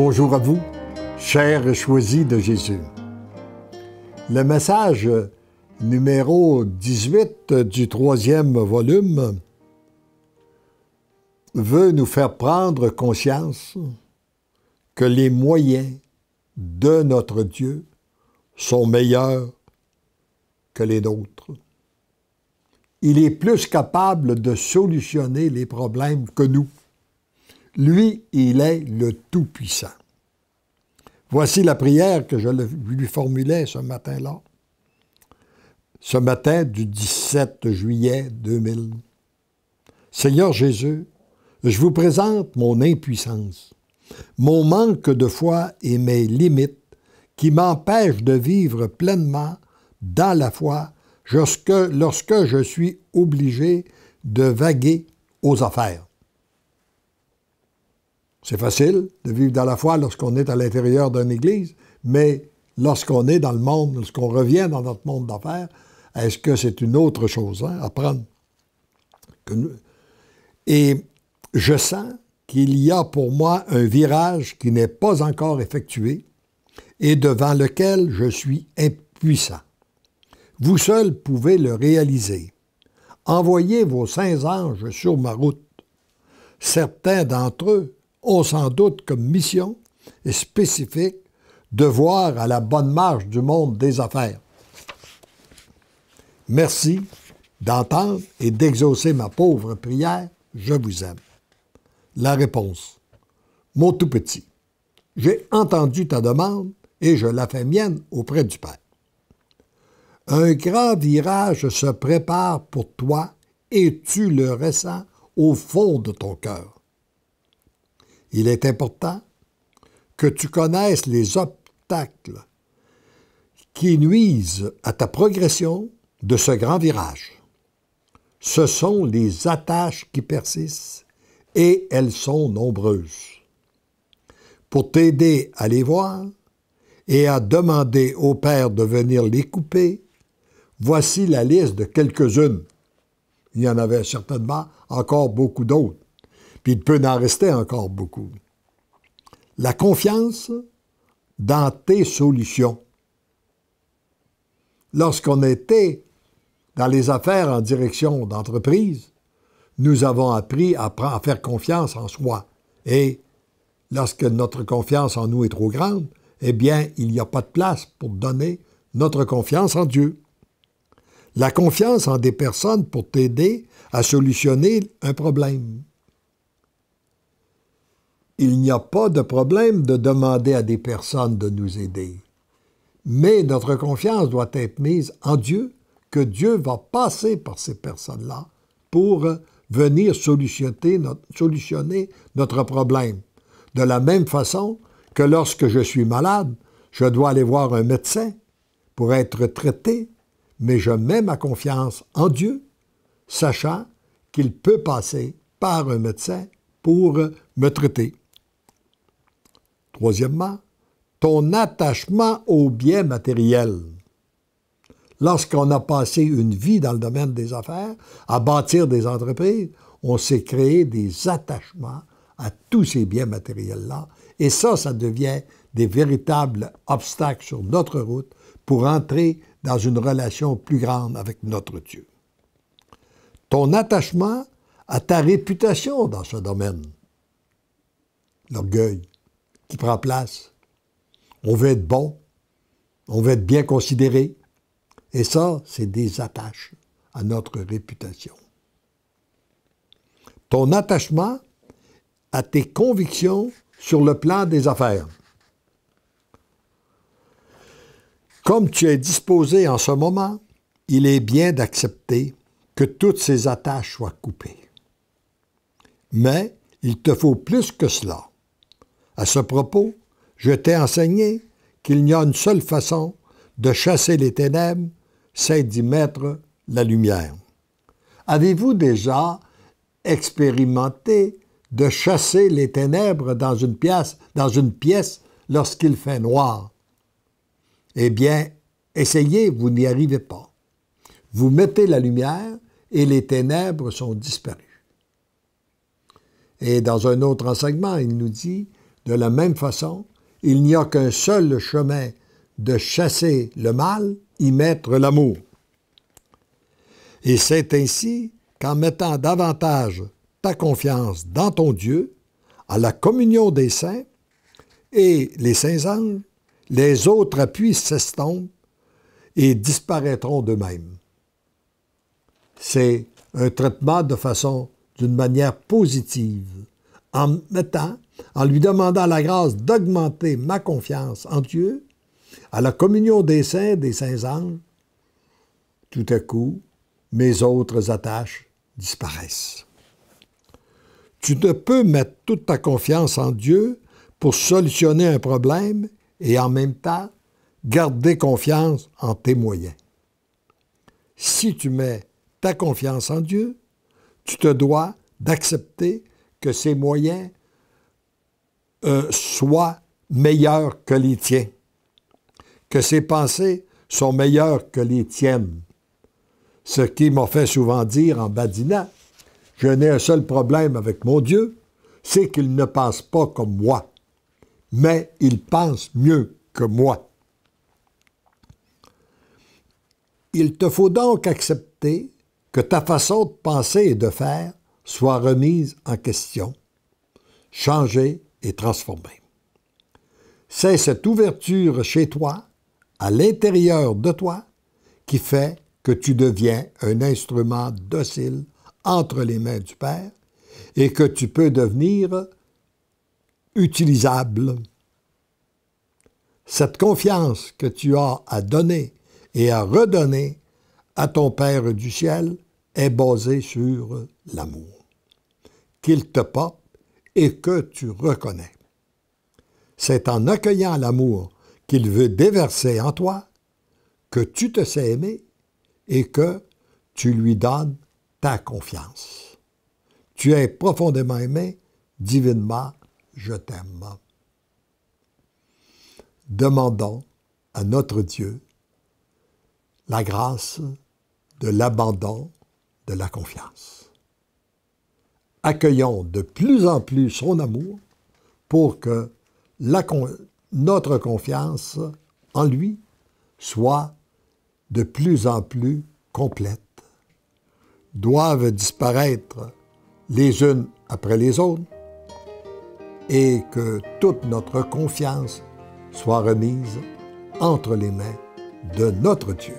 Bonjour à vous, chers choisis de Jésus. Le message numéro 18 du 3e volume veut nous faire prendre conscience que les moyens de notre Dieu sont meilleurs que les nôtres. Il est plus capable de solutionner les problèmes que nous. Lui, il est le Tout-Puissant. Voici la prière que je lui formulais ce matin-là. Ce matin du 17 juillet 2000. Seigneur Jésus, je vous présente mon impuissance, mon manque de foi et mes limites qui m'empêchent de vivre pleinement dans la foi lorsque je suis obligé de vaguer aux affaires. C'est facile de vivre dans la foi lorsqu'on est à l'intérieur d'une église, mais lorsqu'on est dans le monde, lorsqu'on revient dans notre monde d'affaires, est-ce que c'est une autre chose à prendre? Et je sens qu'il y a pour moi un virage qui n'est pas encore effectué et devant lequel je suis impuissant. Vous seuls pouvez le réaliser. Envoyez vos saints anges sur ma route. Certains d'entre eux ont sans doute comme mission et spécifique de voir à la bonne marche du monde des affaires. Merci d'entendre et d'exaucer ma pauvre prière. Je vous aime. La réponse. Mon tout petit, j'ai entendu ta demande et je la fais mienne auprès du Père. Un grand virage se prépare pour toi et tu le ressens au fond de ton cœur. Il est important que tu connaisses les obstacles qui nuisent à ta progression de ce grand virage. Ce sont les attaches qui persistent et elles sont nombreuses. Pour t'aider à les voir et à demander au Père de venir les couper, voici la liste de quelques-unes. Il y en avait certainement encore beaucoup d'autres. Puis il peut en rester encore beaucoup. La confiance dans tes solutions. Lorsqu'on était dans les affaires en direction d'entreprise, nous avons appris à faire confiance en soi. Et lorsque notre confiance en nous est trop grande, eh bien, il n'y a pas de place pour donner notre confiance en Dieu. La confiance en des personnes pour t'aider à solutionner un problème. Il n'y a pas de problème de demander à des personnes de nous aider. Mais notre confiance doit être mise en Dieu, que Dieu va passer par ces personnes-là pour venir solutionner notre problème. De la même façon que lorsque je suis malade, je dois aller voir un médecin pour être traité, mais je mets ma confiance en Dieu, sachant qu'il peut passer par un médecin pour me traiter. Troisièmement, ton attachement aux biens matériels. Lorsqu'on a passé une vie dans le domaine des affaires, à bâtir des entreprises, on s'est créé des attachements à tous ces biens matériels-là. Et ça devient des véritables obstacles sur notre route pour entrer dans une relation plus grande avec notre Dieu. Ton attachement à ta réputation dans ce domaine. L'orgueil qui prend place. On veut être bon, on veut être bien considéré. Et ça, c'est des attaches à notre réputation. Ton attachement à tes convictions sur le plan des affaires. Comme tu es disposé en ce moment, il est bien d'accepter que toutes ces attaches soient coupées. Mais il te faut plus que cela. À ce propos, je t'ai enseigné qu'il n'y a une seule façon de chasser les ténèbres, c'est d'y mettre la lumière. Avez-vous déjà expérimenté de chasser les ténèbres dans une pièce lorsqu'il fait noir? Eh bien, essayez, vous n'y arrivez pas. Vous mettez la lumière et les ténèbres sont disparues. Et dans un autre enseignement, il nous dit De la même façon, il n'y a qu'un seul chemin de chasser le mal, y mettre l'amour. Et c'est ainsi qu'en mettant davantage ta confiance dans ton Dieu, à la communion des saints et les saints anges, les autres appuis s'estompent et disparaîtront d'eux-mêmes. C'est un traitement d'une manière positive, en lui demandant la grâce d'augmenter ma confiance en Dieu, à la communion des saints anges, tout à coup, mes autres attaches disparaissent. Tu ne peux mettre toute ta confiance en Dieu pour solutionner un problème et en même temps garder confiance en tes moyens. Si tu mets ta confiance en Dieu, tu te dois d'accepter que ses moyens soient meilleurs que les tiens, que ses pensées sont meilleures que les tiennes. Ce qui m'a fait souvent dire en badinant, je n'ai un seul problème avec mon Dieu, c'est qu'il ne pense pas comme moi, mais il pense mieux que moi. Il te faut donc accepter que ta façon de penser et de faire soit remise en question, changée et transformée. C'est cette ouverture chez toi, à l'intérieur de toi, qui fait que tu deviens un instrument docile entre les mains du Père et que tu peux devenir utilisable. Cette confiance que tu as à donner et à redonner à ton Père du ciel est basée sur l'amour qu'il te porte et que tu reconnais. C'est en accueillant l'amour qu'il veut déverser en toi que tu te sais aimer et que tu lui donnes ta confiance. Tu es profondément aimé, divinement, je t'aime. Demandons à notre Dieu la grâce de l'abandon, de la confiance. Accueillons de plus en plus son amour pour que notre confiance en lui soit de plus en plus complète. Doivent disparaître les unes après les autres et que toute notre confiance soit remise entre les mains de notre Dieu.